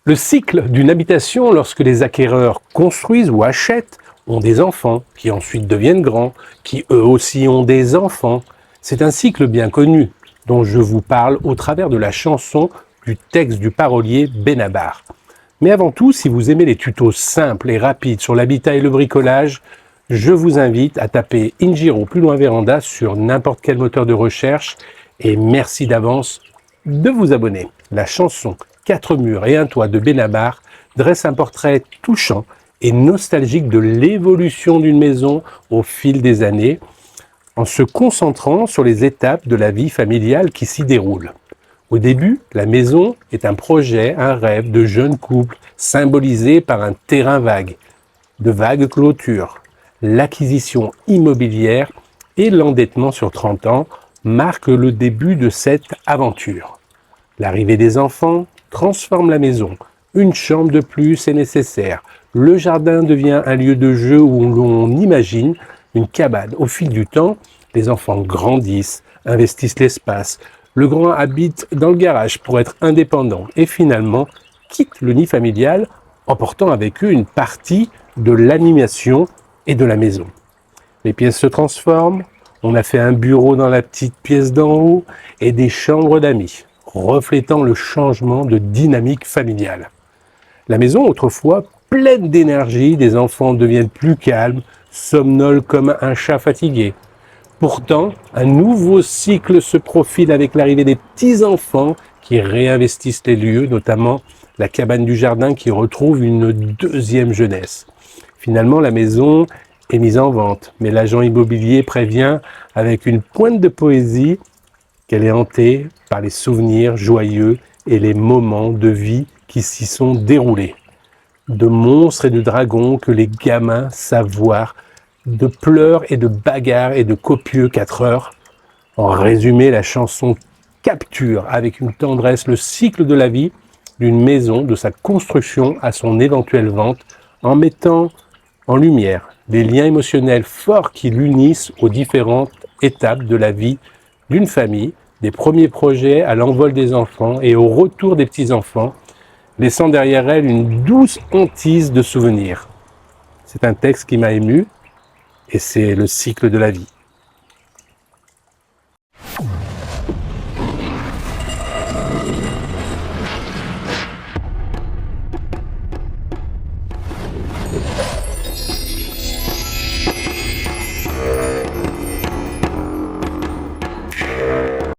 Le cycle d'une habitation, lorsque les acquéreurs construisent ou achètent, ont des enfants, qui ensuite deviennent grands, qui eux aussi ont des enfants. C'est un cycle bien connu, dont je vous parle au travers de la chanson du texte du parolier Benabar. Mais avant tout, si vous aimez les tutos simples et rapides sur l'habitat et le bricolage, je vous invite à taper Injiro plus loin Véranda sur n'importe quel moteur de recherche et merci d'avance de vous abonner. La chanson 4 murs et un toit de Benabar dresse un portrait touchant et nostalgique de l'évolution d'une maison au fil des années, en se concentrant sur les étapes de la vie familiale qui s'y déroulent. Au début, la maison est un projet, un rêve de jeune couple, symbolisé par un terrain vague, de vagues clôtures. L'acquisition immobilière et l'endettement sur 30 ans marquent le début de cette aventure. L'arrivée des enfants transforme la maison. Une chambre de plus est nécessaire. Le jardin devient un lieu de jeu où l'on imagine une cabane. Au fil du temps, les enfants grandissent, investissent l'espace. Le grand habite dans le garage pour être indépendant et finalement quitte le nid familial, emportant avec eux une partie de l'animation et de la maison. Les pièces se transforment, on a fait un bureau dans la petite pièce d'en haut et des chambres d'amis, reflétant le changement de dynamique familiale. La maison, autrefois pleine d'énergie, des enfants deviennent plus calmes, somnolent comme un chat fatigué. Pourtant, un nouveau cycle se profile avec l'arrivée des petits-enfants qui réinvestissent les lieux, notamment la cabane du jardin qui retrouve une deuxième jeunesse. Finalement, la maison est mise en vente, mais l'agent immobilier prévient avec une pointe de poésie qu'elle est hantée par les souvenirs joyeux et les moments de vie qui s'y sont déroulés. De monstres et de dragons que les gamins savent voir, de pleurs et de bagarres et de copieux 4 heures. En résumé, la chanson capture avec une tendresse le cycle de la vie d'une maison, de sa construction à son éventuelle vente, en mettant en lumière les liens émotionnels forts qui l'unissent aux différentes étapes de la vie d'une famille, des premiers projets à l'envol des enfants et au retour des petits-enfants, laissant derrière elle une douce hantise de souvenirs. C'est un texte qui m'a ému et c'est le cycle de la vie.